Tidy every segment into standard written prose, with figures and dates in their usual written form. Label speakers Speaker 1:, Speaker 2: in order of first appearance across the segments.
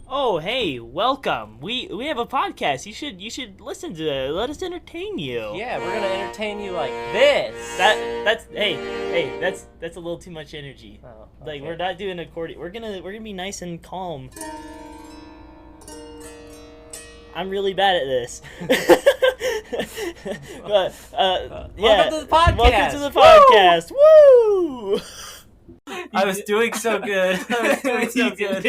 Speaker 1: Oh, hey, welcome. We have a podcast. You should listen to it. Let us entertain you.
Speaker 2: Yeah, we're gonna entertain you like this.
Speaker 1: That's a little too much energy.
Speaker 2: Oh,
Speaker 1: Like
Speaker 2: okay.
Speaker 1: we're not doing accordion. We're gonna be nice and calm. I'm really bad at this. But yeah.
Speaker 2: Welcome to the podcast.
Speaker 1: Welcome to the podcast. Woo!
Speaker 2: I was doing so good. I was doing so good.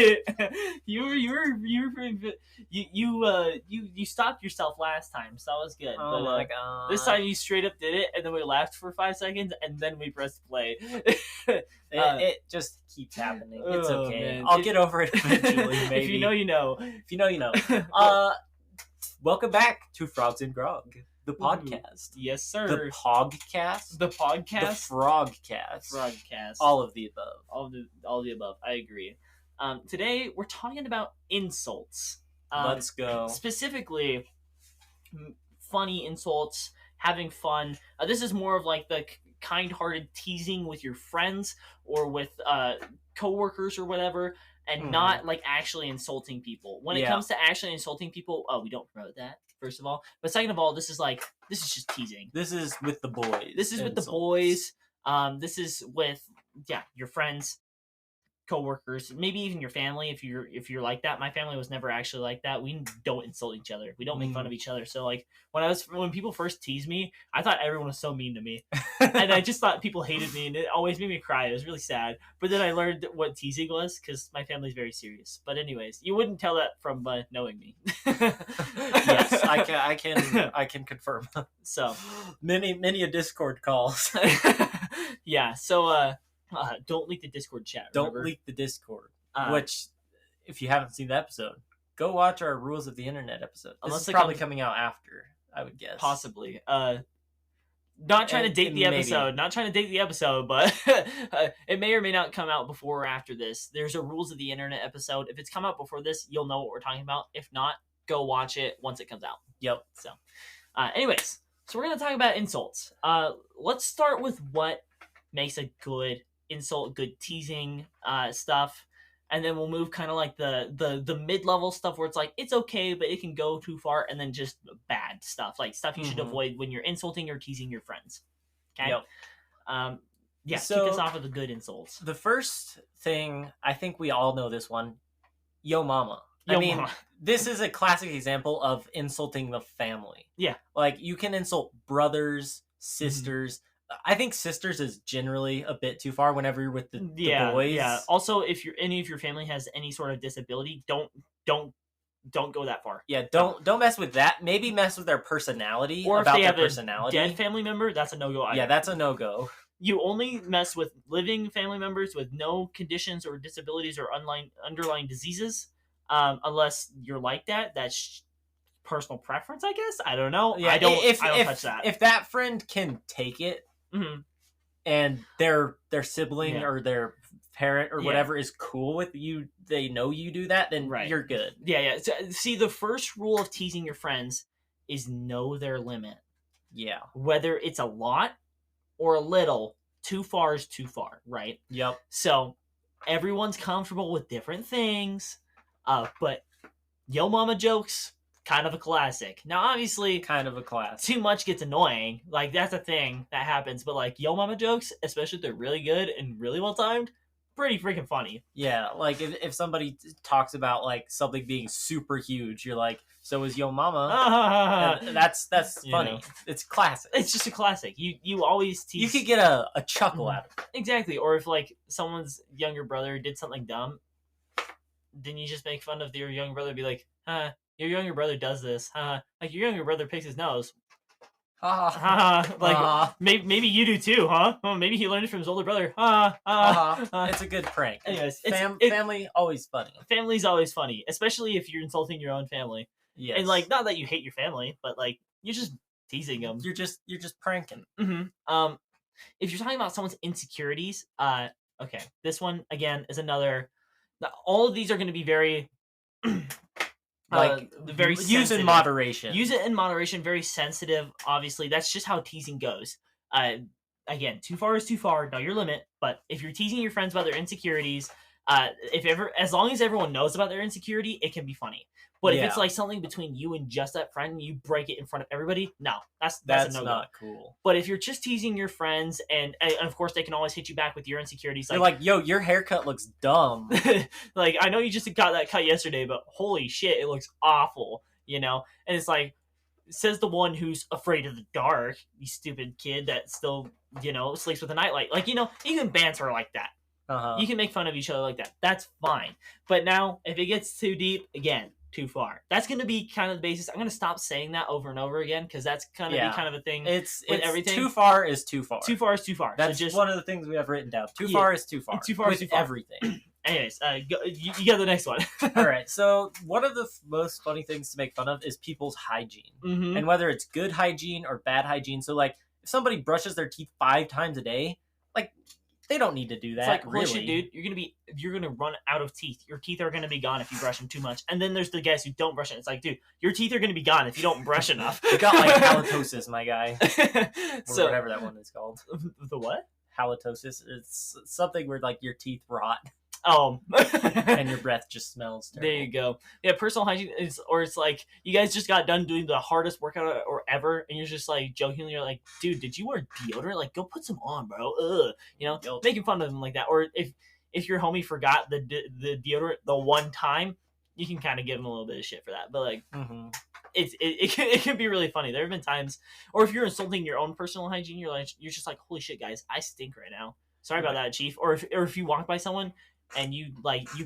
Speaker 1: You were pretty good. You stopped yourself last time, so that was good.
Speaker 2: Oh
Speaker 1: But
Speaker 2: my god.
Speaker 1: this time you straight up did it, and then we laughed for 5 seconds, and then we pressed play.
Speaker 2: It just keeps happening. It's
Speaker 1: Oh,
Speaker 2: okay.
Speaker 1: man.
Speaker 2: I'll get over it eventually. Maybe.
Speaker 1: If you know, you know.
Speaker 2: If you know, you know. Welcome back to Frogs and Grog, the podcast.
Speaker 1: Yes, sir.
Speaker 2: The Pogcast.
Speaker 1: The
Speaker 2: The
Speaker 1: podcast.
Speaker 2: Frogcast.
Speaker 1: Frogcast.
Speaker 2: All of the above.
Speaker 1: All the above. I agree. Today we're talking about insults.
Speaker 2: Let's go.
Speaker 1: Specifically, funny insults, having fun. This is more of like the kind-hearted teasing with your friends or with coworkers or whatever, and not like actually insulting people. When it
Speaker 2: Yeah.
Speaker 1: comes to actually insulting people, we don't promote that, first of all. But second of all, this is just teasing.
Speaker 2: This is with the boys.
Speaker 1: This is with the
Speaker 2: Insults.
Speaker 1: boys. This is with your friends, coworkers, maybe even your family. If you're like that, my family was never actually like that. We don't insult each other. We don't make fun of each other. So like when people first teased me, I thought everyone was so mean to me, and I just thought people hated me, and it always made me cry. It was really sad. But then I learned what teasing was because my family's very serious. But anyways, you wouldn't tell that from knowing me.
Speaker 2: Yes, I can confirm.
Speaker 1: So
Speaker 2: Many a Discord calls.
Speaker 1: yeah. So don't leak the Discord chat.
Speaker 2: Don't
Speaker 1: Remember?
Speaker 2: leak the Discord.
Speaker 1: Uh,
Speaker 2: Which, if you haven't seen the episode, go watch our Rules of the Internet episode. This
Speaker 1: Unless
Speaker 2: is
Speaker 1: it
Speaker 2: probably
Speaker 1: comes-
Speaker 2: coming out after, I would guess.
Speaker 1: Possibly. Not trying to date the
Speaker 2: maybe.
Speaker 1: episode. Not trying to date the episode, but it may or may not come out before or after this. There's a Rules of the Internet episode. If it's come out before this, you'll know what we're talking about. If not, go watch it once it comes out.
Speaker 2: Yep.
Speaker 1: So, anyways, so we're gonna talk about insults. Let's start with what makes a good insult, good teasing stuff, and then we'll move kind of like the mid-level stuff where it's like it's okay, but it can go too far, and then just bad stuff, like stuff you should
Speaker 2: Mhm.
Speaker 1: avoid when you're insulting or teasing your friends. Okay.
Speaker 2: Yep.
Speaker 1: Yeah.
Speaker 2: So-
Speaker 1: kick us off with the good insults.
Speaker 2: The first thing, I think we all know this one. Yo mama.
Speaker 1: Yo
Speaker 2: I mean,
Speaker 1: mama.
Speaker 2: this is a classic example of insulting the family.
Speaker 1: Yeah.
Speaker 2: Like, you can insult brothers, sisters. I think sisters is generally a bit too far whenever you're with the boys.
Speaker 1: Yeah. Also, if any of your family has any sort of disability, don't go that far.
Speaker 2: Yeah, don't mess with that. Maybe mess with their personality,
Speaker 1: Or if
Speaker 2: about
Speaker 1: they
Speaker 2: their
Speaker 1: have a
Speaker 2: personality.
Speaker 1: dead family member, that's a no-go either.
Speaker 2: Yeah, that's a no-go.
Speaker 1: You only mess with living family members with no conditions or disabilities or underlying diseases, unless you're like that. That's personal preference, I guess. I don't know.
Speaker 2: Yeah,
Speaker 1: I don't
Speaker 2: if
Speaker 1: touch that.
Speaker 2: If that friend can take it,
Speaker 1: Mhm.
Speaker 2: and their sibling
Speaker 1: Yeah.
Speaker 2: or their parent or
Speaker 1: Yeah.
Speaker 2: whatever is cool with you, they know you do that, then
Speaker 1: Right.
Speaker 2: you're good.
Speaker 1: Yeah. So, see, the first rule of teasing your friends is know their limit.
Speaker 2: Yeah.
Speaker 1: Whether it's a lot or a little, too far is too far, right?
Speaker 2: Yep.
Speaker 1: So everyone's comfortable with different things, but yo mama jokes, kind of a classic. Now, obviously,
Speaker 2: Kind of a class.
Speaker 1: too much gets annoying. Like, that's a thing that happens. But like yo mama jokes, especially if they're really good and really well timed, pretty freaking funny.
Speaker 2: Yeah, like if somebody talks about like something being super huge, you're like, so is yo mama? And that's
Speaker 1: You
Speaker 2: funny.
Speaker 1: know.
Speaker 2: It's classic.
Speaker 1: It's just a classic. You always tease.
Speaker 2: You could get a chuckle out of it.
Speaker 1: Exactly. Or if like someone's younger brother did something dumb, then you just make fun of your younger brother and be like, your younger brother does this. Like your younger brother picks his nose. Like maybe you do too, huh? Oh, maybe he learned it from his older brother.
Speaker 2: It's a good prank.
Speaker 1: Anyways,
Speaker 2: Family always funny.
Speaker 1: family's always funny, especially if you're insulting your own family.
Speaker 2: Yes.
Speaker 1: And like, not that you hate your family, but like you're just teasing them.
Speaker 2: you're just pranking.
Speaker 1: Mm-hmm. If you're talking about someone's insecurities, okay, this one again is another. All of these are going to be very, very
Speaker 2: use in
Speaker 1: sensitive.
Speaker 2: moderation.
Speaker 1: Use it in moderation. Very sensitive. Obviously, that's just how teasing goes. Again, too far is too far. Know your limit. But if you're teasing your friends about their insecurities, as long as everyone knows about their insecurity, it can be funny. But if it's
Speaker 2: Yeah.
Speaker 1: like something between you and just that friend, and you break it in front of everybody, no, that's
Speaker 2: That's
Speaker 1: a no-go.
Speaker 2: not cool.
Speaker 1: But if you're just teasing your friends, and of course they can always hit you back with your insecurities,
Speaker 2: You're like, yo, your haircut looks dumb.
Speaker 1: like, I know you just got that cut yesterday, but holy shit, it looks awful, you know? And it's like, says the one who's afraid of the dark, you stupid kid that still, you know, sleeps with a nightlight. Like, you know, you can banter like that. You can make fun of each other like that. That's fine. But now, if it gets too deep, again, too far. That's going to be kind of the basis. I'm going to stop saying that over and over again, because that's going to be kind of a thing.
Speaker 2: It's
Speaker 1: everything.
Speaker 2: Too far is too far.
Speaker 1: Too far is too far.
Speaker 2: That's
Speaker 1: so just
Speaker 2: one of the things we have written down. Too far is too far.
Speaker 1: Too far is too far.
Speaker 2: Everything.
Speaker 1: Anyways, you got the next one.
Speaker 2: All right. So one of the most funny things to make fun of is people's hygiene, and whether it's good hygiene or bad hygiene. So like, if somebody brushes their teeth 5 times a day, like, they don't need to do that.
Speaker 1: It's like, really, dude, you're gonna run out of teeth. Your teeth are gonna be gone if you brush them too much. And then there's the guys who don't brush it. It's like, dude, your teeth are gonna be gone if you don't brush enough.
Speaker 2: You got like halitosis, my guy.
Speaker 1: So,
Speaker 2: whatever that one is called.
Speaker 1: The what?
Speaker 2: Halitosis. It's something where like your teeth rot.
Speaker 1: Oh.
Speaker 2: And your breath just smells terrible.
Speaker 1: There you go. Yeah, personal hygiene is, or it's like, you guys just got done doing the hardest workout or ever, and you're just like jokingly, you're like, dude, did you wear deodorant? Like, go put some on, bro. Ugh. You know, making fun of them like that. Or if your homie forgot the deodorant the one time, you can kind of give him a little bit of shit for that. But like, it can be really funny. There have been times, or if you're insulting your own personal hygiene, you're just like, holy shit, guys, I stink right now. Sorry about that, chief. Or if you walk by someone and you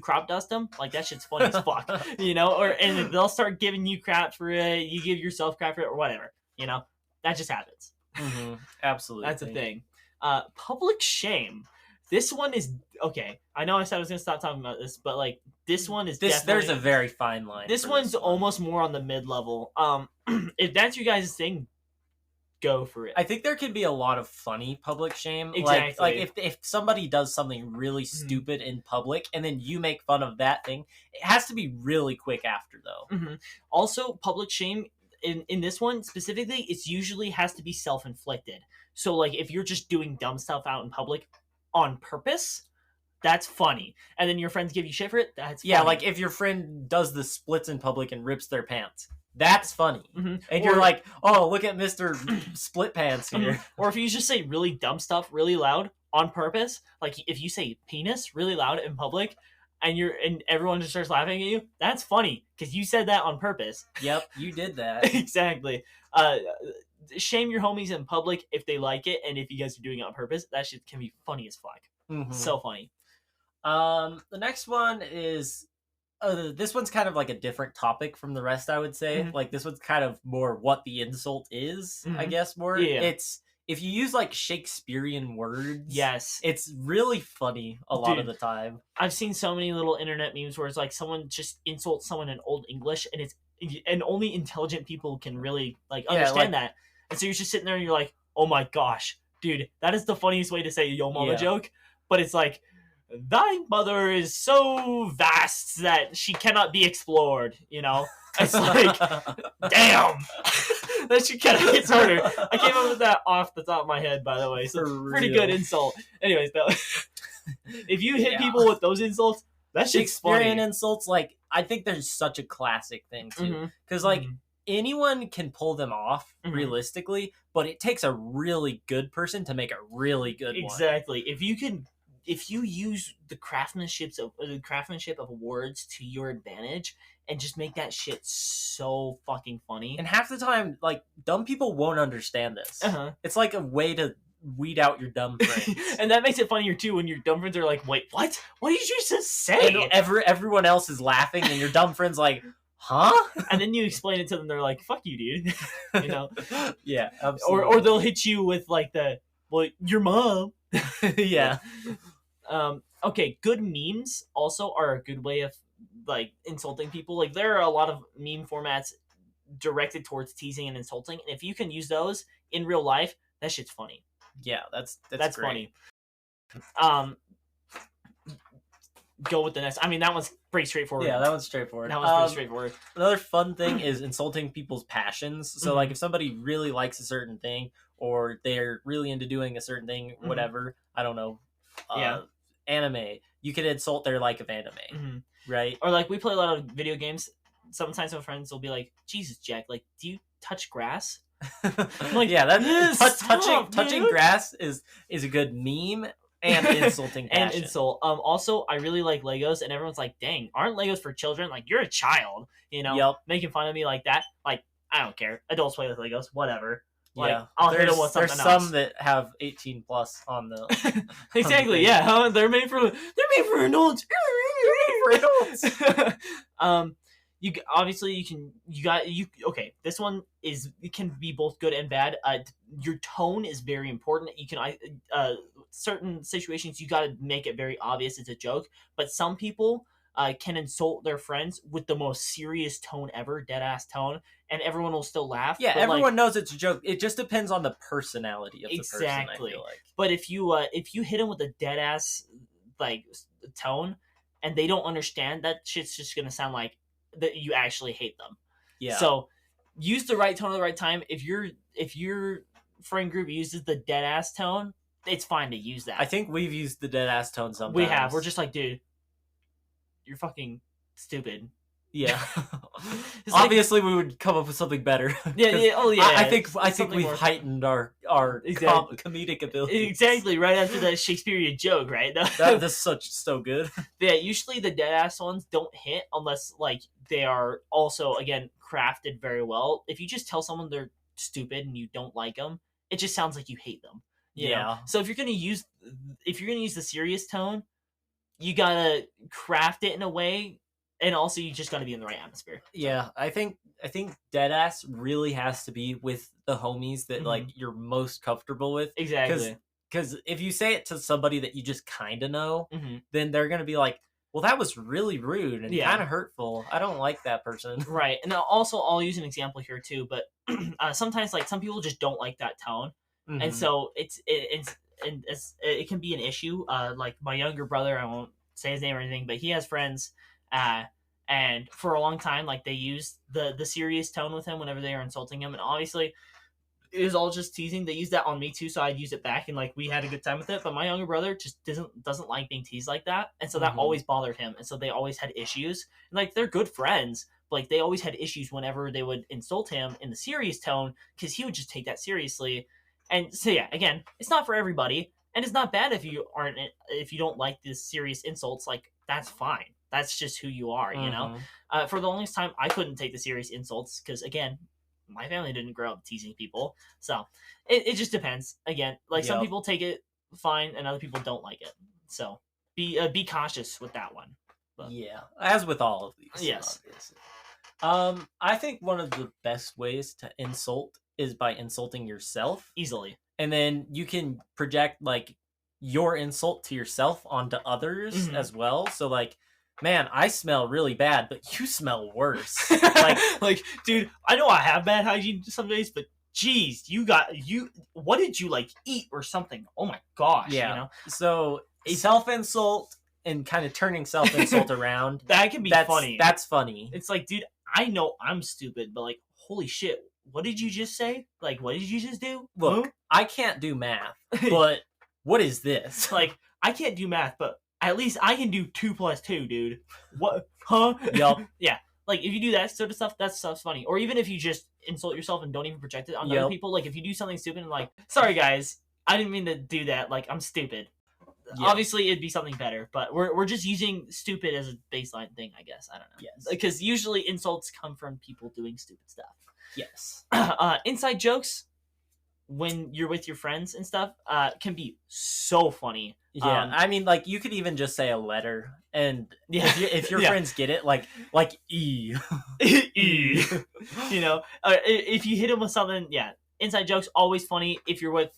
Speaker 1: crop dust them, like, that shit's funny as fuck, you know? And they'll start giving you crap for it, you give yourself crap for it, or whatever, you know? That just happens.
Speaker 2: Absolutely.
Speaker 1: That's a thing. Public shame. This one is, okay, I know I said I was going to stop talking about this, but, like, this one is definitely...
Speaker 2: There's a very fine line.
Speaker 1: This one's almost more on the mid-level. If that's your guys' thing, go for it.
Speaker 2: I think there can be a lot of funny public shame.
Speaker 1: Exactly.
Speaker 2: Like if somebody does something really stupid in public and then you make fun of that thing, it has to be really quick after, though.
Speaker 1: Also, public shame in this one specifically, it's usually has to be self-inflicted. So like, if you're just doing dumb stuff out in public on purpose, that's funny. And then your friends give you shit for it, that's funny.
Speaker 2: Yeah, like if your friend does the splits in public and rips their pants, that's funny. And you're like, oh, look at Mr. Split Pants here.
Speaker 1: Or if you just say really dumb stuff really loud on purpose, like if you say penis really loud in public and everyone just starts laughing at you, that's funny because you said that on purpose.
Speaker 2: Yep, you did that.
Speaker 1: Exactly. Shame your homies in public if they like it, and if you guys are doing it on purpose, that shit can be funny as fuck. So funny.
Speaker 2: The next one is... this one's kind of like a different topic from the rest, I would say. Like, this one's kind of more what the insult is, I guess, more.
Speaker 1: Yeah.
Speaker 2: It's, if you use, like, Shakespearean words...
Speaker 1: Yes.
Speaker 2: It's really funny a lot of the time.
Speaker 1: I've seen so many little internet memes where it's like someone just insults someone in Old English, and only intelligent people can really, like, understand that. And so you're just sitting there and you're like, oh my gosh, dude, that is the funniest way to say yo mama joke. But it's like... Thy mother is so vast that she cannot be explored, you know? It's like, damn! That shit kind of gets harder. I came up with that off the top of my head, by the way, so pretty good insult. Anyways, if you hit people with those insults, that shit's funny.
Speaker 2: Shakespearean insults, like, I think there's such a classic thing, too. Because, like, anyone can pull them off, realistically, but it takes a really good person to make a really good one.
Speaker 1: Exactly. If you use the craftsmanship of words to your advantage and just make that shit so fucking funny.
Speaker 2: And half the time, like, dumb people won't understand this. It's like a way to weed out your dumb friends.
Speaker 1: And that makes it funnier too when your dumb friends are like, wait, what? What did you just say?
Speaker 2: And everyone else is laughing and your dumb friend's like, huh?
Speaker 1: And then you explain it to them, they're like, fuck you, dude. You know?
Speaker 2: Yeah, absolutely.
Speaker 1: Or they'll hit you with like your mom.
Speaker 2: Yeah.
Speaker 1: Okay, good memes also are a good way of, like, insulting people. Like, there are a lot of meme formats directed towards teasing and insulting, and if you can use those in real life, that shit's funny.
Speaker 2: Yeah, that's
Speaker 1: great. Funny. Go with the next. I mean, that one's pretty straightforward.
Speaker 2: Yeah, that one's straightforward.
Speaker 1: Pretty straightforward.
Speaker 2: Another fun thing is insulting people's passions. So, like, if somebody really likes a certain thing, or they're really into doing a certain thing, whatever, I don't know. anime, you can insult their like of anime, right?
Speaker 1: Or like we play a lot of video games. Sometimes my friends will be like, "Jesus, Jack, like, do you touch grass?"
Speaker 2: Like, yeah, that's touching grass is a good meme and insulting passion.
Speaker 1: And insult. Also, I really like Legos, and everyone's like, "Dang, aren't Legos for children? Like, you're a child, you know?"
Speaker 2: Yep.
Speaker 1: Making fun of me like that. Like, I don't care. Adults play with Legos, whatever. Like,
Speaker 2: Yeah,
Speaker 1: I'll hit them with something else.
Speaker 2: There's some that have 18 plus on the.
Speaker 1: Exactly. Yeah, they're made for adults. Okay, this one it can be both good and bad. Your tone is very important. You can certain situations you got to make it very obvious it's a joke, but some people can insult their friends with the most serious tone ever, dead ass tone, and everyone will still laugh.
Speaker 2: Yeah, everyone knows it's a joke. It just depends on the personality of the person, I feel like.
Speaker 1: But if you hit them with a dead ass like tone and they don't understand, that shit's just gonna sound like that you actually hate them.
Speaker 2: Yeah.
Speaker 1: So use the right tone at the right time. If your friend group uses the dead ass tone, it's fine to use that.
Speaker 2: I think we've used the dead ass tone sometimes.
Speaker 1: We have. We're just like, dude, you're fucking stupid.
Speaker 2: Yeah. Obviously, we would come up with something better.
Speaker 1: Yeah. Oh, yeah.
Speaker 2: I think we've heightened our comedic ability.
Speaker 1: Exactly. Right after that Shakespearean joke, right?
Speaker 2: That's so good.
Speaker 1: Yeah. Usually the dead ass ones don't hit unless like they are also again crafted very well. If you just tell someone they're stupid and you don't like them, it just sounds like you hate them. You know? So if you're gonna use the serious tone, you gotta craft it in a way. And also, you just got to be in the right atmosphere.
Speaker 2: Yeah, I think deadass really has to be with the homies that like you're most comfortable with.
Speaker 1: Exactly.
Speaker 2: Because if you say it to somebody that you just kind of know, then they're gonna be like, "Well, that was really rude and kind of hurtful. I don't like that person."
Speaker 1: Right. And also, I'll use an example here too. But sometimes, like some people just don't like that tone, and so it can be an issue. Like my younger brother, I won't say his name or anything, but he has friends. And for a long time, like they used the serious tone with him whenever they were insulting him, and obviously it was all just teasing. They used that on me too, so I'd use it back, and like we had a good time with it. But my younger brother just doesn't like being teased like that, and so that always bothered him, and so they always had issues. And like they're good friends, but like they always had issues whenever they would insult him in the serious tone because he would just take that seriously. And so yeah, again, it's not for everybody, and it's not bad if you don't like these serious insults. Like that's fine. That's just who you are, you know? For the longest time, I couldn't take the serious insults because, again, my family didn't grow up teasing people. So it just depends. Again, like some people take it fine and other people don't like it. So be cautious with that one.
Speaker 2: But, yeah, as with all of these.
Speaker 1: Yes.
Speaker 2: I think one of the best ways to insult is by insulting yourself.
Speaker 1: Easily.
Speaker 2: And then you can project, like, your insult to yourself onto others as well. So, like, man, I smell really bad, but you smell worse.
Speaker 1: like, dude, I know I have bad hygiene some days, but geez, what did you like eat or something? Oh my gosh,
Speaker 2: yeah.
Speaker 1: You know?
Speaker 2: So self-insult and kind of turning self-insult around.
Speaker 1: That can be funny.
Speaker 2: That's funny.
Speaker 1: It's like, dude, I know I'm stupid, but like, holy shit, what did you just say? Like, what did you just do?
Speaker 2: Look, I can't do math, but what is this?
Speaker 1: Like, I can't do math, but at least I can do 2 + 2, dude. What? Huh?
Speaker 2: Yup.
Speaker 1: Yeah. Like, if you do that sort of stuff, that stuff's funny. Or even if you just insult yourself and don't even project it on other people. Like, if you do something stupid and like, sorry, guys, I didn't mean to do that. Like, I'm stupid. Yeah. Obviously, it'd be something better. But we're just using stupid as a baseline thing, I guess. I don't know.
Speaker 2: Yes.
Speaker 1: Because usually insults come from people doing stupid stuff.
Speaker 2: Yes.
Speaker 1: Inside jokes, when you're with your friends and stuff, can be so funny.
Speaker 2: Yeah, I mean, like, you could even just say a letter, and if your friends get it, like E.
Speaker 1: E. You know, if you hit them with something, inside jokes, always funny if you're with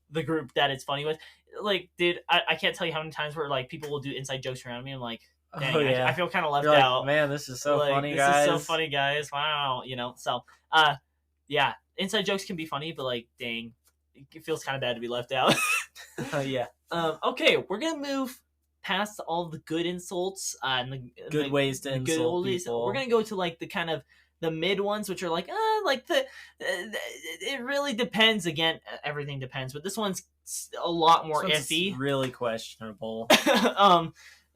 Speaker 1: the group that it's funny with. Like, dude, I can't tell you how many times where, like, people will do inside jokes around me. I'm like, dang, I feel kind of left out.
Speaker 2: Man, this is so funny, guys.
Speaker 1: This is so funny, guys. Wow. You know, so, yeah, inside jokes can be funny, but, like, dang, it feels kind of bad to be left out.
Speaker 2: Yeah.
Speaker 1: Okay, we're gonna move past all the good insults and the
Speaker 2: ways to insult people.
Speaker 1: We're gonna go to like the kind of the mid ones, which are like it really depends. Again, everything depends, but this one's a lot more iffy.
Speaker 2: Really questionable.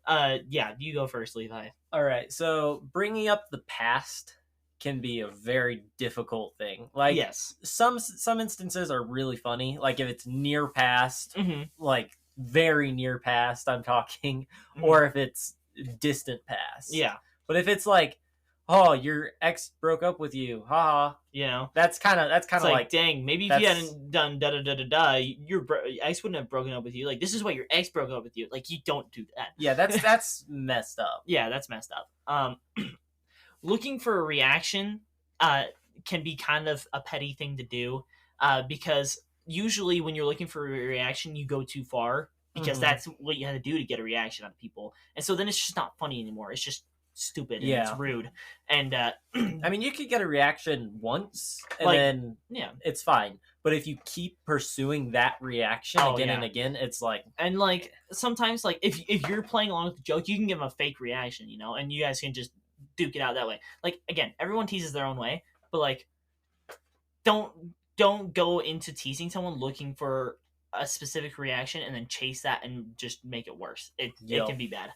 Speaker 1: Yeah, you go first, Levi.
Speaker 2: All right, so bringing up the past can be a very difficult thing. Like,
Speaker 1: yes,
Speaker 2: some instances are really funny. Like if it's near past, like very near past, I'm talking, or if it's distant past.
Speaker 1: Yeah.
Speaker 2: But if it's like, oh, your ex broke up with you, haha.
Speaker 1: You know,
Speaker 2: that's kind of like,
Speaker 1: dang, maybe if you hadn't done da da da da da, your ex wouldn't have broken up with you. Like, this is why your ex broke up with you. Like, you don't do that.
Speaker 2: Yeah, that's messed up.
Speaker 1: Yeah, that's messed up. Looking for a reaction can be kind of a petty thing to do, because usually when you're looking for a reaction, you go too far, because that's what you had to do to get a reaction out of people, and so then it's just not funny anymore. It's just stupid and it's rude. And
Speaker 2: I mean, you could get a reaction once and then it's fine, but if you keep pursuing that reaction again and again, it's like,
Speaker 1: and like sometimes, like if you're playing along with the joke, you can give them a fake reaction, you know, and you guys can just duke it out that way. Like, again, everyone teases their own way, but like don't go into teasing someone looking for a specific reaction and then chase that and just make it worse. It can be bad.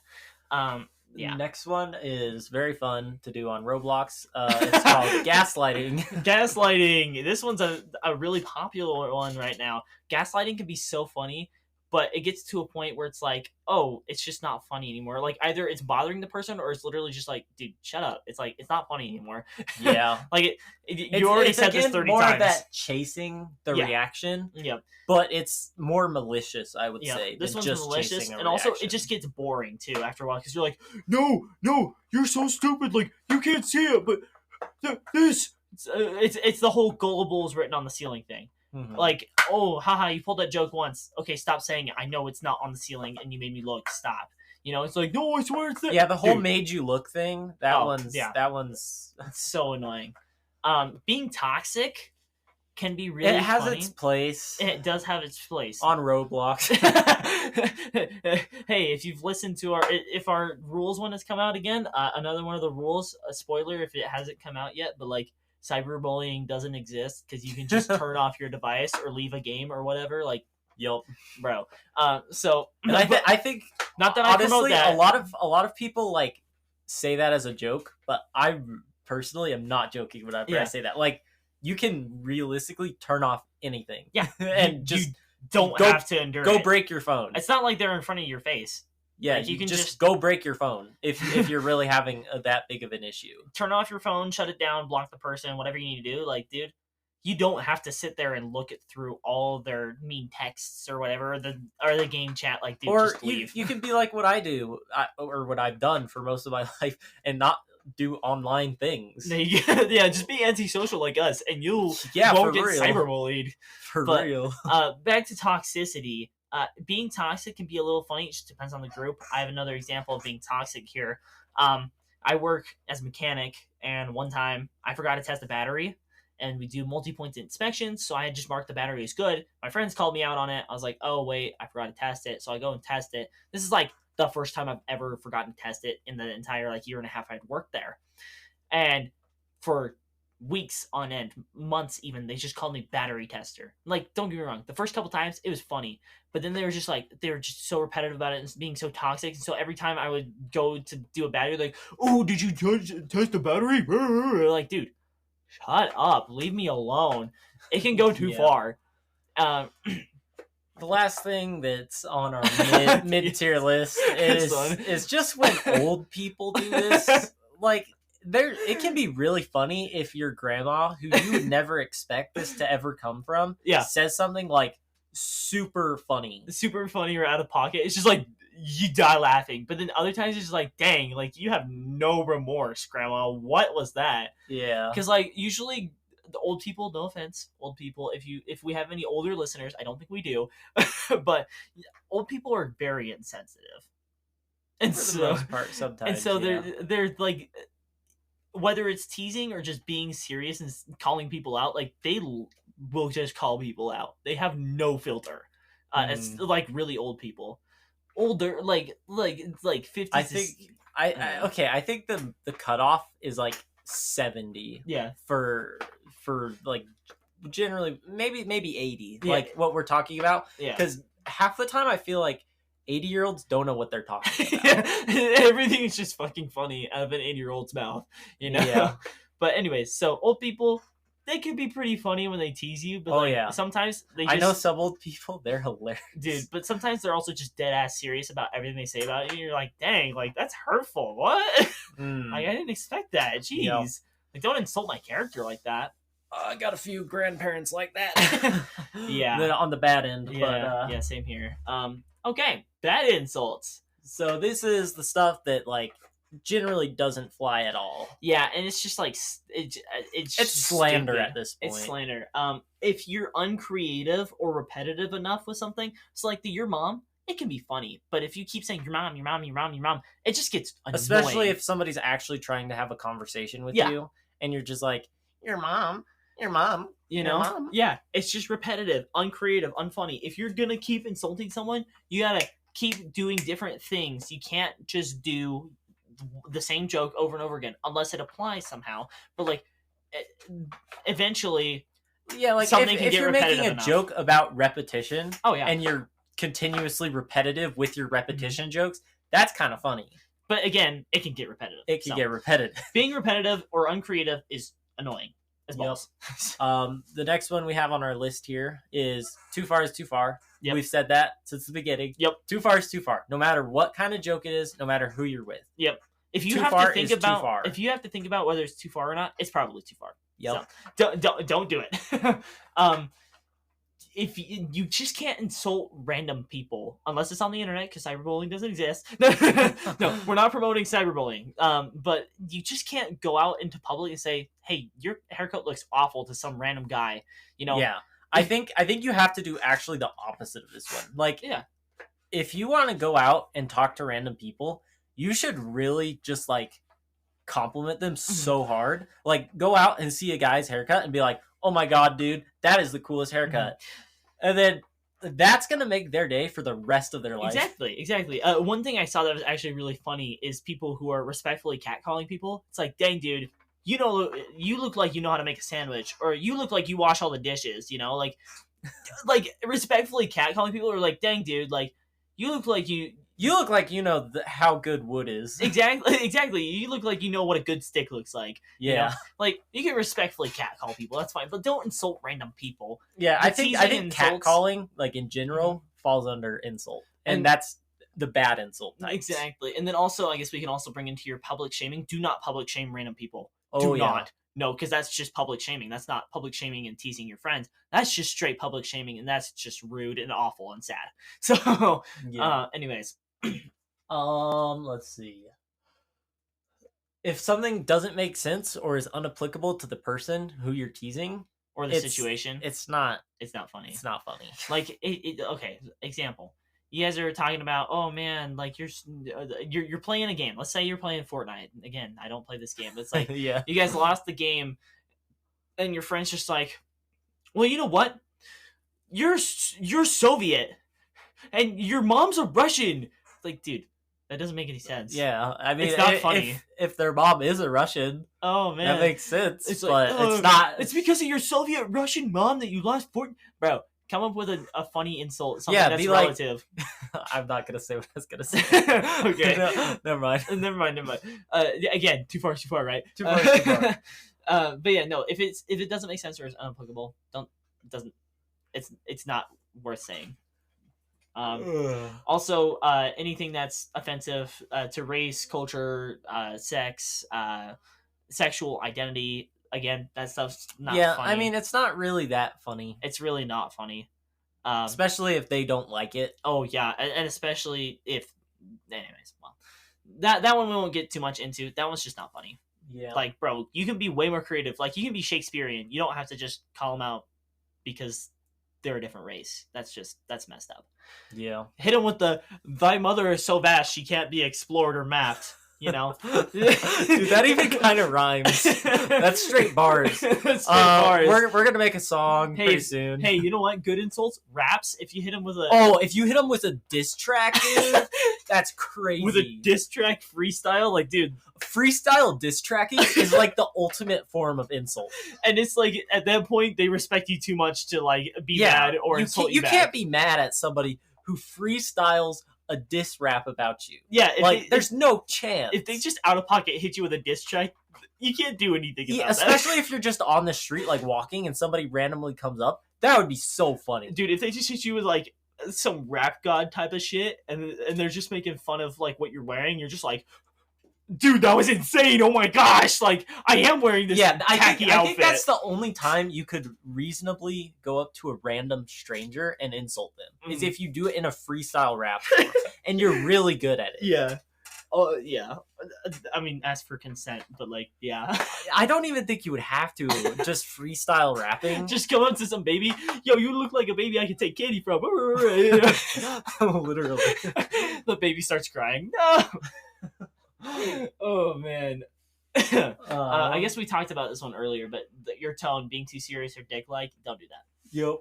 Speaker 1: Yeah.
Speaker 2: Next one is very fun to do on Roblox. It's called gaslighting.
Speaker 1: Gaslighting. This one's a really popular one right now. Gaslighting can be so funny, but it gets to a point where it's like, oh, it's just not funny anymore. Like, either it's bothering the person or it's literally just like, dude, shut up. It's like, it's not funny anymore.
Speaker 2: Yeah.
Speaker 1: Like, you already said this 30
Speaker 2: more
Speaker 1: times.
Speaker 2: Of that chasing the reaction.
Speaker 1: Yeah.
Speaker 2: But it's more malicious, I would say.
Speaker 1: This one's
Speaker 2: just
Speaker 1: malicious, and
Speaker 2: reaction.
Speaker 1: Also it just gets boring too after a while, because you're like, no, you're so stupid. Like, you can't see it, but this. It's the whole gullibles written on the ceiling thing. Like, oh, haha, you pulled that joke once. Okay, stop saying it. I know it's not on the ceiling, and you made me look. Stop. You know, it's like, no, I swear it's there.
Speaker 2: Yeah, the whole made you look thing. That one's
Speaker 1: so annoying. Being toxic can be really
Speaker 2: It has
Speaker 1: funny.
Speaker 2: its place.
Speaker 1: It does have its place.
Speaker 2: On Roblox.
Speaker 1: Hey, if you've listened to if our rules one has come out again, another one of the rules, a spoiler if it hasn't come out yet, but like, cyberbullying doesn't exist, because you can just turn off your device or leave a game or whatever. Like, yup, bro. So,
Speaker 2: and I think
Speaker 1: not that honestly, I promote that.
Speaker 2: a lot of people like say that as a joke, but I personally am not joking whenever I say that. Like, you can realistically turn off anything.
Speaker 1: Yeah,
Speaker 2: and
Speaker 1: you don't have to endure.
Speaker 2: Go break your phone.
Speaker 1: It's not like they're in front of your face.
Speaker 2: Yeah, like, you can just go break your phone if you're really having that big of an issue.
Speaker 1: Turn off your phone, shut it down, block the person, whatever you need to do. Like, dude, you don't have to sit there and look it through all their mean texts or whatever, or the game chat. Like, dude,
Speaker 2: or
Speaker 1: just leave.
Speaker 2: You can be like what I do, or what I've done for most of my life, and not do online things.
Speaker 1: Yeah, just be antisocial like us, and you won't get cyberbullied.
Speaker 2: For real.
Speaker 1: Back to toxicity. Being toxic can be a little funny. It just depends on the group. I have another example of being toxic here. I work as a mechanic, and one time I forgot to test the battery, and we do multi-point inspections, so I had just marked the battery as good. My friends called me out on it. I was like, oh, wait, I forgot to test it. So I go and test it. This is like the first time I've ever forgotten to test it in the entire like year and a half I'd worked there. And for weeks on end, months even, they just called me battery tester. Like, don't get me wrong, the first couple times it was funny, but then they were just so repetitive about it and being so toxic, and so every time I would go to do a battery, like, oh, did you test the battery? Like, dude, shut up, leave me alone. It can go too far.
Speaker 2: The last thing that's on our mid-tier list is just when old people do this. Like, it can be really funny if your grandma, who you would never expect this to ever come from, says something like super funny
Speaker 1: or out of pocket. It's just like, you die laughing. But then other times it's just like, dang, like, you have no remorse, grandma. What was that?
Speaker 2: Yeah.
Speaker 1: Because like, usually the old people, no offense, old people, if we have any older listeners, I don't think we do, but old people are very insensitive, and
Speaker 2: for the most part, sometimes.
Speaker 1: And so they're like, whether it's teasing or just being serious and calling people out, like, they will just call people out. They have no filter. It's like really old people, older, like 50s.
Speaker 2: I think I think the cutoff is like 70.
Speaker 1: Yeah.
Speaker 2: For like generally maybe 80.
Speaker 1: Yeah.
Speaker 2: Like what we're talking about.
Speaker 1: Yeah.
Speaker 2: Because half the time I feel like 80-year-olds don't know what they're talking about.
Speaker 1: Everything is just fucking funny out of an 80-year-old's mouth, you know?
Speaker 2: Yeah.
Speaker 1: But anyways, so old people, they can be pretty funny when they tease you, but sometimes they just...
Speaker 2: I know some old people, they're hilarious.
Speaker 1: Dude, but sometimes they're also just dead ass serious about everything they say about you. And you're like, dang, like that's hurtful. What? Like I didn't expect that. Jeez. Yeah. Like don't insult my character like that.
Speaker 2: I got a few grandparents like that.
Speaker 1: Yeah.
Speaker 2: On the bad end.
Speaker 1: Yeah.
Speaker 2: But,
Speaker 1: yeah, same here. Okay, bad insults.
Speaker 2: So this is the stuff that like generally doesn't fly at all.
Speaker 1: Yeah, and it's just like it's
Speaker 2: slander
Speaker 1: stupid.
Speaker 2: at this point.
Speaker 1: It's slander. If you're uncreative or repetitive enough with something, so like your mom, it can be funny. But if you keep saying your mom, it just gets annoying.
Speaker 2: Especially if somebody's actually trying to have a conversation with you, and you're just like your mom. You know?
Speaker 1: Mom. Yeah, it's just repetitive, uncreative, unfunny. If you're gonna keep insulting someone, you gotta keep doing different things. You can't just do the same joke over and over again unless it applies somehow. But like eventually
Speaker 2: like
Speaker 1: something
Speaker 2: if you're making a joke about repetition and you're continuously repetitive with your repetition jokes, that's kind of funny.
Speaker 1: But again, it can get repetitive.
Speaker 2: Get repetitive.
Speaker 1: Being repetitive or uncreative is annoying as well.
Speaker 2: The next one we have on our list here is too far is too far.
Speaker 1: Yep.
Speaker 2: We've said that since the beginning.
Speaker 1: Yep.
Speaker 2: Too far is too far. No matter what kind of joke it is, no matter who you're with.
Speaker 1: Yep. If you have to think about whether it's too far or not, it's probably too far.
Speaker 2: Yep.
Speaker 1: So, don't do it. If you just can't insult random people unless it's on the internet because cyberbullying doesn't exist. No, we're not promoting cyberbullying. But you just can't go out into public and say, "Hey, your haircut looks awful" to some random guy. You know?
Speaker 2: Yeah. I think you have to do actually the opposite of this one. Like, if you want to go out and talk to random people, you should really just like compliment them so hard. Like, go out and see a guy's haircut and be like, "Oh my god, dude, that is the coolest haircut." And then that's going to make their day for the rest of their life.
Speaker 1: Exactly. One thing I saw that was actually really funny is people who are respectfully catcalling people. It's like, dang, dude, you look like you know how to make a sandwich, or you look like you wash all the dishes, you know? Like respectfully catcalling people are like, dang, dude, like, you look like you know how good wood is. Exactly. You look like you know what a good stick looks like.
Speaker 2: Yeah.
Speaker 1: You know? Like, you can respectfully catcall people, that's fine, but don't insult random people.
Speaker 2: Yeah, I think catcalling, like in general, falls under insult, and that's the bad insult types.
Speaker 1: Exactly. And then also, I guess we can also bring into your public shaming. Do not public shame random people.
Speaker 2: Do
Speaker 1: not. No, because that's just public shaming. That's not public shaming and teasing your friends. That's just straight public shaming, and that's just rude and awful and sad. So, anyways.
Speaker 2: Let's see. If something doesn't make sense or is unapplicable to the person who you're teasing
Speaker 1: or the situation,
Speaker 2: it's not
Speaker 1: funny.
Speaker 2: It's not funny.
Speaker 1: Like okay, example. You guys are talking about, oh man, like you're playing a game. Let's say you're playing Fortnite. Again, I don't play this game, but it's like
Speaker 2: you
Speaker 1: guys lost the game, and your friend's just like, well, you know what? You're Soviet, and your mom's a Russian. It's like, dude, that doesn't make any sense.
Speaker 2: Yeah, I mean,
Speaker 1: it's not funny.
Speaker 2: If their mom is a Russian,
Speaker 1: oh man,
Speaker 2: that makes sense.
Speaker 1: It's
Speaker 2: but
Speaker 1: like,
Speaker 2: it's not.
Speaker 1: It's because of your Soviet Russian mom that you lost Fortnite, bro. Come up with a funny insult, something that's relative.
Speaker 2: Like, I'm not gonna say what I was gonna say.
Speaker 1: Okay,
Speaker 2: no, never mind.
Speaker 1: Again, too far, right?
Speaker 2: Too far.
Speaker 1: But yeah, no. If it doesn't make sense or is unapplicable, it's not worth saying. Also, anything that's offensive to race, culture, sex, sexual identity. Again, that stuff's not funny.
Speaker 2: I mean, it's not really that funny.
Speaker 1: It's really not funny.
Speaker 2: Especially if they don't like it.
Speaker 1: Oh, yeah. And especially if... Anyways, well. That one we won't get too much into. That one's just not funny.
Speaker 2: Yeah.
Speaker 1: Like, bro, you can be way more creative. Like, you can be Shakespearean. You don't have to just call them out because they're a different race. That's messed up.
Speaker 2: Yeah.
Speaker 1: Hit them with the, thy mother is so vast she can't be explored or mapped. You know,
Speaker 2: dude, that even kind of rhymes. That's straight bars.
Speaker 1: Bars.
Speaker 2: We're gonna make a song pretty soon.
Speaker 1: Hey, you know what? Good insults, raps. If you hit them with a
Speaker 2: if you hit them with a diss track, dude, That's crazy.
Speaker 1: With a diss track freestyle, like, dude,
Speaker 2: freestyle diss tracking is like the ultimate form of insult.
Speaker 1: And it's like at that point they respect you too much to like be mad or insult you.
Speaker 2: You can't be mad at somebody who freestyles a diss rap about you.
Speaker 1: Yeah,
Speaker 2: like there's no chance.
Speaker 1: If they just out of pocket hit you with a diss track, you can't do anything about that.
Speaker 2: Especially if you're just on the street like walking and somebody randomly comes up. That would be so funny.
Speaker 1: Dude, if they just hit you with like some rap god type of shit and they're just making fun of like what you're wearing, you're just like, dude, that was insane. Oh my gosh. Like, I am wearing this tacky outfit. I think
Speaker 2: that's the only time you could reasonably go up to a random stranger and insult them. Is if you do it in a freestyle rap and you're really good at it.
Speaker 1: Yeah. Oh, yeah. I mean, ask for consent, but like, yeah.
Speaker 2: I don't even think you would have to. Just freestyle rapping.
Speaker 1: Just come up to some baby. Yo, you look like a baby I can take candy from.
Speaker 2: Literally.
Speaker 1: The baby starts crying. No. Oh, man. I guess we talked about this one earlier, but your tone being too serious or dick-like, don't do that.
Speaker 2: Yep.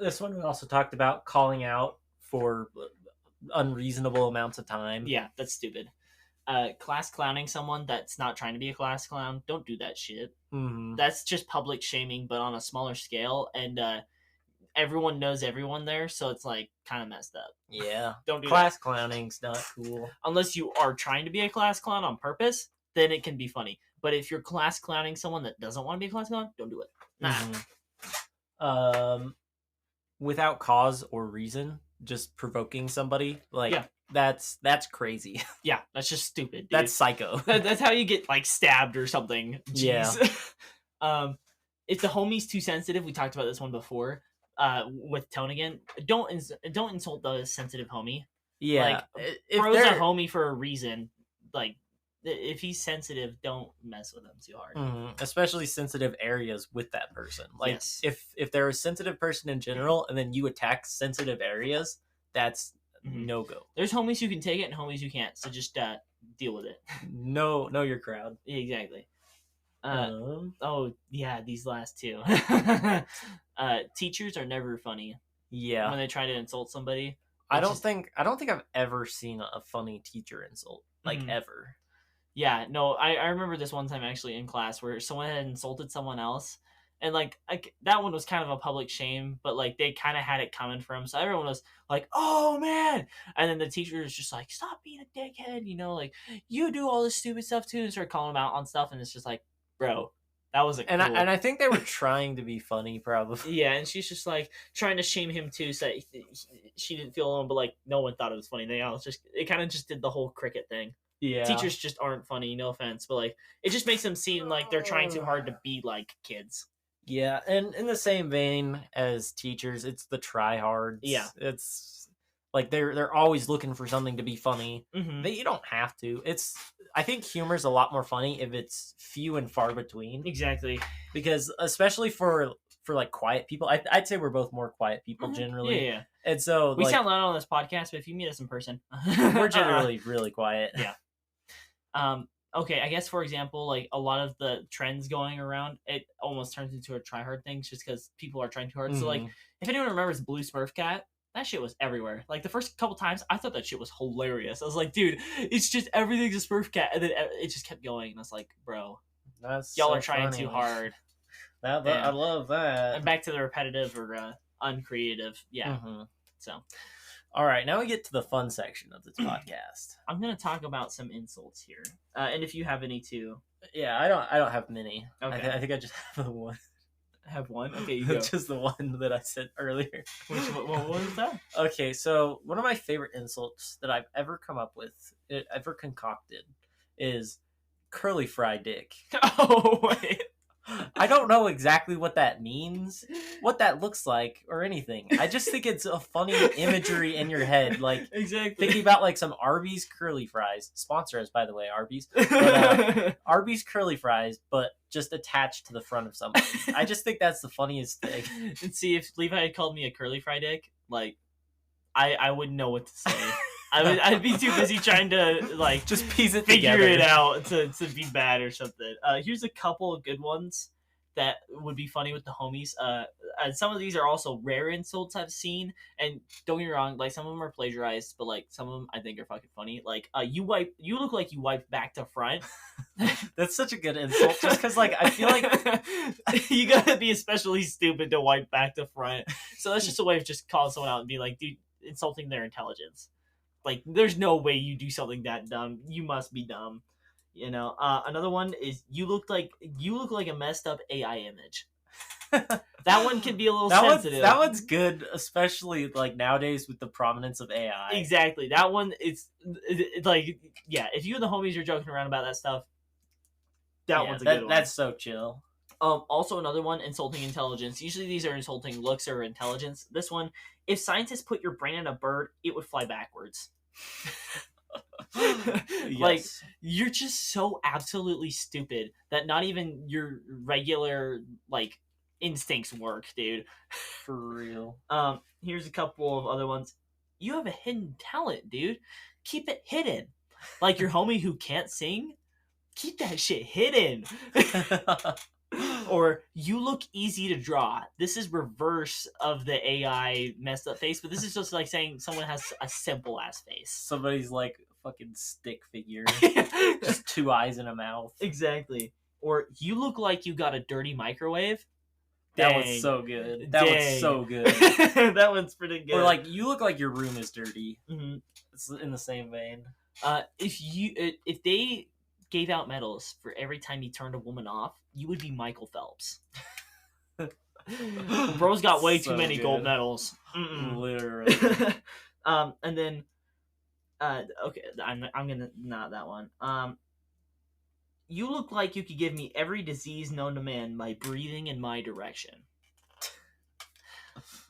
Speaker 2: This one we also talked about calling out for unreasonable amounts of time.
Speaker 1: Yeah, that's stupid. Class clowning someone that's not trying to be a class clown, don't do that shit.
Speaker 2: Mm-hmm.
Speaker 1: That's just public shaming, but on a smaller scale, and everyone knows everyone there, so it's like kind of messed up.
Speaker 2: Yeah,
Speaker 1: don't do
Speaker 2: class clowning's not cool
Speaker 1: unless you are trying to be a class clown on purpose. Then it can be funny. But if you're class clowning someone that doesn't want to be a class clown, don't do it.
Speaker 2: Mm-hmm. Without cause or reason, just provoking somebody, like that's crazy.
Speaker 1: Yeah, that's just stupid, dude.
Speaker 2: That's psycho.
Speaker 1: That's how you get like stabbed or something. Jeez.
Speaker 2: Yeah.
Speaker 1: If the homie's too sensitive, we talked about this one before. With tone again, don't insult the sensitive homie.
Speaker 2: Yeah,
Speaker 1: like bro's a homie for a reason. Like if he's sensitive, don't mess with him too hard.
Speaker 2: Mm-hmm. Especially sensitive areas with that person. Like if they're a sensitive person in general, and then you attack sensitive areas, that's no go.
Speaker 1: There's homies who can take it and homies who can't. So just deal with it.
Speaker 2: Know your crowd.
Speaker 1: Exactly. Oh yeah, these last two. Teachers are never funny.
Speaker 2: Yeah,
Speaker 1: when they try to insult somebody.
Speaker 2: I don't think I've ever seen a funny teacher insult ever.
Speaker 1: Yeah, no, I remember this one time actually in class where someone had insulted someone else, and like that one was kind of a public shame, but like they kind of had it coming from, so everyone was like, "Oh man!" And then the teacher was just like, "Stop being a dickhead," like you do all this stupid stuff too, and start calling them out on stuff, and it's just like, bro, that wasn't cool.
Speaker 2: And I think they were trying to be funny, probably.
Speaker 1: Yeah, and she's just like trying to shame him too, so she didn't feel alone, but like no one thought it was funny. It kind of just did the whole cricket thing.
Speaker 2: Yeah,
Speaker 1: teachers just aren't funny. No offense, but like it just makes them seem like they're trying too hard to be like kids.
Speaker 2: Yeah, and in the same vein as teachers, it's the tryhards.
Speaker 1: Yeah,
Speaker 2: it's like they're always looking for something to be funny.
Speaker 1: Mm-hmm.
Speaker 2: You don't have to. I think humor's a lot more funny if it's few and far between.
Speaker 1: Exactly,
Speaker 2: because especially for like quiet people, I'd say we're both more quiet people generally.
Speaker 1: Yeah.
Speaker 2: And so
Speaker 1: we sound loud on this podcast, but if you meet us in person,
Speaker 2: we're generally really quiet.
Speaker 1: Yeah. Okay, I guess for example, like a lot of the trends going around, it almost turns into a try hard thing just because people are trying too hard. Mm-hmm. So like, if anyone remembers Blue Smurf Cat, that shit was everywhere. Like the first couple times, I thought that shit was hilarious. I was like, dude, it's just everything's a Smurf Cat, and then it just kept going, and I was like, bro, y'all are trying too hard.
Speaker 2: I love that.
Speaker 1: And back to the repetitive or uncreative, yeah.
Speaker 2: Mm-hmm.
Speaker 1: So.
Speaker 2: All right, now we get to the fun section of this podcast.
Speaker 1: I'm gonna talk about some insults here, and if you have any too.
Speaker 2: Yeah, I don't have many.
Speaker 1: Okay,
Speaker 2: I think I just have the one.
Speaker 1: Have one? Okay, you go.
Speaker 2: Just the one that I said earlier.
Speaker 1: What was that?
Speaker 2: Okay, so one of my favorite insults that I've ever come up with, ever concocted, is curly fry dick.
Speaker 1: Oh wait.
Speaker 2: I don't know exactly what that means, what that looks like, or anything. I just think it's a funny imagery in your head, like
Speaker 1: exactly
Speaker 2: thinking about like some Arby's curly fries. Sponsor us, by the way, Arby's. But, Arby's curly fries, but just attached to the front of something. I just think that's the funniest thing.
Speaker 1: And see, if Levi had called me a curly fry dick, like I wouldn't know what to say. I'd be too busy trying to like
Speaker 2: just piece it
Speaker 1: figure
Speaker 2: together.
Speaker 1: it out to be bad or something. Here's a couple of good ones that would be funny with the homies. And some of these are also rare insults I've seen, and don't get me wrong, like some of them are plagiarized, but like some of them I think are fucking funny. Like you look like you wiped back to front.
Speaker 2: That's such a good insult, just because like I feel like
Speaker 1: you gotta be especially stupid to wipe back to front. So that's just a way of just calling someone out and be like, dude, insulting their intelligence. Like, there's no way you do something that dumb. You must be dumb. You know. Another one is you look like a messed up AI image. That one can be a little sensitive.
Speaker 2: That one's good, especially like nowadays with the prominence of AI.
Speaker 1: Exactly. That one, it's like, yeah. If you and the homies are joking around about that stuff, one's a good one.
Speaker 2: That's so chill.
Speaker 1: Also another one, insulting intelligence. Usually these are insulting looks or intelligence. This one, if scientists put your brain in a bird, it would fly backwards.
Speaker 2: Yes.
Speaker 1: Like, you're just so absolutely stupid that not even your regular like instincts work, dude.
Speaker 2: For real.
Speaker 1: Here's a couple of other ones. You have a hidden talent, dude. Keep it hidden. Like your homie who can't sing, keep that shit hidden. Or you look easy to draw. This is reverse of the AI messed up face, but this is just like saying someone has a simple ass face.
Speaker 2: Somebody's like fucking stick figure. Just 2 eyes and a mouth.
Speaker 1: Exactly. Or you look like you got a dirty microwave.
Speaker 2: That was so good. That was so good.
Speaker 1: That one's pretty good.
Speaker 2: Or like you look like your room is dirty.
Speaker 1: Mm-hmm.
Speaker 2: It's in the same vein.
Speaker 1: If they gave out medals for every time you turned a woman off, you would be Michael Phelps. Bro's got way too many gold medals.
Speaker 2: Literally.
Speaker 1: And then, okay, I'm gonna not that one. You look like you could give me every disease known to man by breathing in my direction.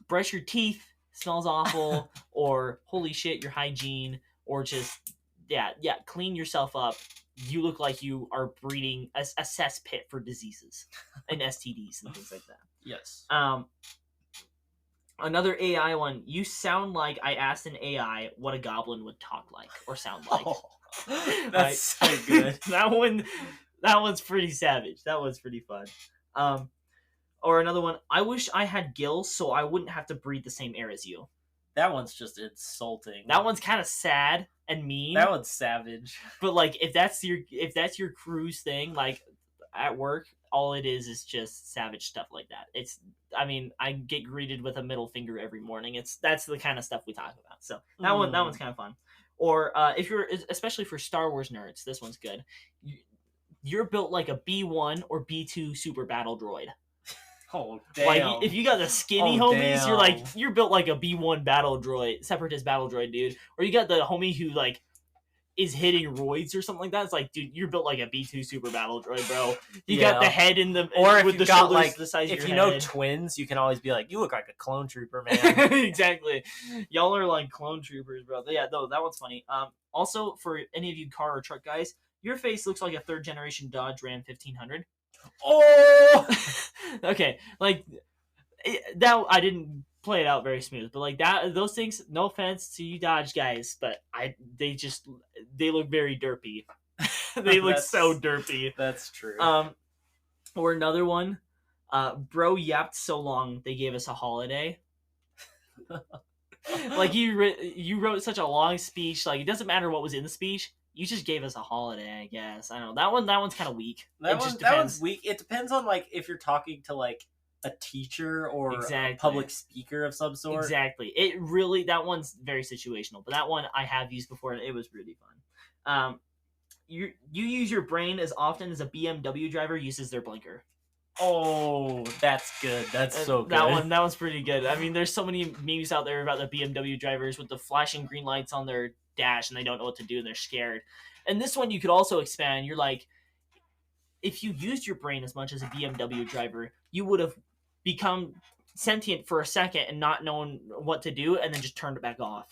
Speaker 1: Brush your teeth, smells awful, or holy shit, your hygiene, or just clean yourself up. You look like you are breeding a cesspit for diseases and STDs and things like that.
Speaker 2: Yes.
Speaker 1: Another AI one. You sound like I asked an AI what a goblin would talk like or sound like.
Speaker 2: That's so good.
Speaker 1: That one's pretty savage. That one's pretty fun. Or another one. I wish I had gills so I wouldn't have to breathe the same air as you.
Speaker 2: That one's just insulting.
Speaker 1: That one's kind of sad and mean.
Speaker 2: That one's savage.
Speaker 1: But like, if that's your crew's thing, like at work, all it is just savage stuff like that. I get greeted with a middle finger every morning. That's the kind of stuff we talk about. So that one's kind of fun. Or if you're, especially for Star Wars nerds, this one's good. You're built like a B1 or B2 super battle droid.
Speaker 2: Oh damn!
Speaker 1: Like if you got the skinny homies, you're built like a B1 battle droid, separatist battle droid, dude. Or you got the homie who like is hitting roids or something like that. It's like, dude, you're built like a B2 super battle droid, bro. You got the head in the with the shoulders like, the size of your head. If you know
Speaker 2: twins, you can always be like, you look like a clone trooper, man.
Speaker 1: Exactly. Y'all are like clone troopers, bro. But yeah, no, that one's funny. Also for any of you car or truck guys, your face looks like a 3rd generation Dodge Ram 1500.
Speaker 2: Oh,
Speaker 1: okay. Like that, I didn't play it out very smooth, but like that, those things. No offense to you Dodge guys, but they look very derpy. They look so derpy.
Speaker 2: That's true.
Speaker 1: Or another one. Bro yapped so long they gave us a holiday. Like you wrote such a long speech. Like it doesn't matter what was in the speech. You just gave us a holiday, I guess. I don't know. That one's kind of weak.
Speaker 2: That one's weak. It depends on like if you're talking to like a teacher or a public speaker of some sort.
Speaker 1: Exactly. That one's very situational. But that one I have used before and it was really fun. You use your brain as often as a BMW driver uses their blinker.
Speaker 2: Oh, that's good. That's so good.
Speaker 1: That one's pretty good. I mean, there's so many memes out there about the BMW drivers with the flashing green lights on their dash and they don't know what to do and they're scared. And this one you could also expand. You're like, if you used your brain as much as a BMW driver, you would have become sentient for a second and not known what to do and then just turned it back off.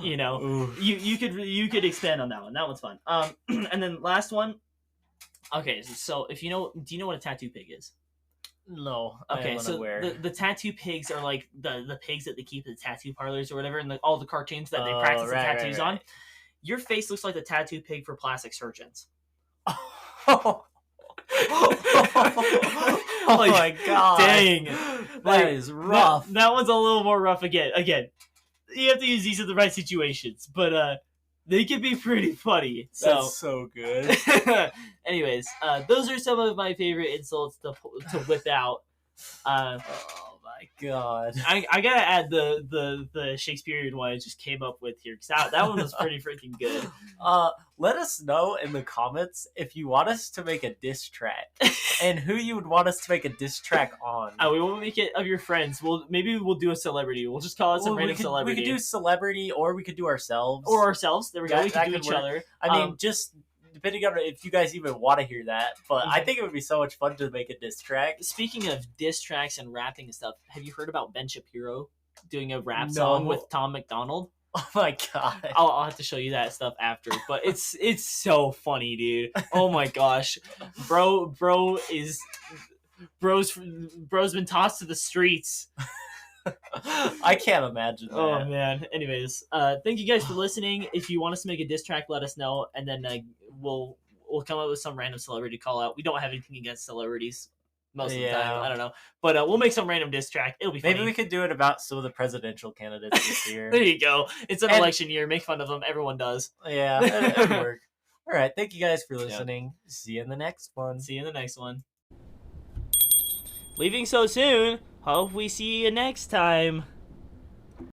Speaker 1: You know,
Speaker 2: oof.
Speaker 1: you could expand on that one. That one's fun. And then last one. Okay, so do you know what a tattoo pig is?
Speaker 2: No.
Speaker 1: Okay, so the tattoo pigs are like the pigs that they keep at the tattoo parlors or whatever, and all the cartoons that they practice the tattoos on. Your face looks like the tattoo pig for plastic surgeons.
Speaker 2: Oh
Speaker 1: Like,
Speaker 2: my god.
Speaker 1: dang.
Speaker 2: That
Speaker 1: Like,
Speaker 2: is rough.
Speaker 1: That one's a little more rough again. You have to use these in the right situations, but they can be pretty funny.
Speaker 2: That's so good.
Speaker 1: Anyways, those are some of my favorite insults to whip out.
Speaker 2: Oh my god.
Speaker 1: I gotta add the Shakespearean one I just came up with here, because that one was pretty freaking good.
Speaker 2: Let us know in the comments if you want us to make a diss track and who you would want us to make a diss track on.
Speaker 1: We won't make it of your friends. Maybe we'll do a celebrity. We'll just call it some random celebrity.
Speaker 2: We could do celebrity, or we could do ourselves.
Speaker 1: There we go. We could do each other.
Speaker 2: I mean, just depending on if you guys even want to hear that. But I think it would be so much fun to make a diss track.
Speaker 1: Speaking of diss tracks and rapping and stuff, have you heard about Ben Shapiro doing a rap song with Tom McDonald?
Speaker 2: Oh my god!
Speaker 1: I'll have to show you that stuff after, but it's so funny, dude. Oh my gosh, bro's been tossed to the streets.
Speaker 2: I can't imagine that.
Speaker 1: Oh man. Anyways, thank you guys for listening. If you want us to make a diss track, let us know, and then we'll come up with some random celebrity call out. We don't have anything against celebrities most of the time. I don't know, but we'll make some random diss track. It'll be funny.
Speaker 2: Maybe we could do it about some of the presidential candidates this year.
Speaker 1: There you go. It's an election year. Make fun of them. Everyone does.
Speaker 2: Yeah, it'll work. All right. Thank you guys for listening. Yep. See you in the next one.
Speaker 1: Leaving so soon. Hope we see you next time.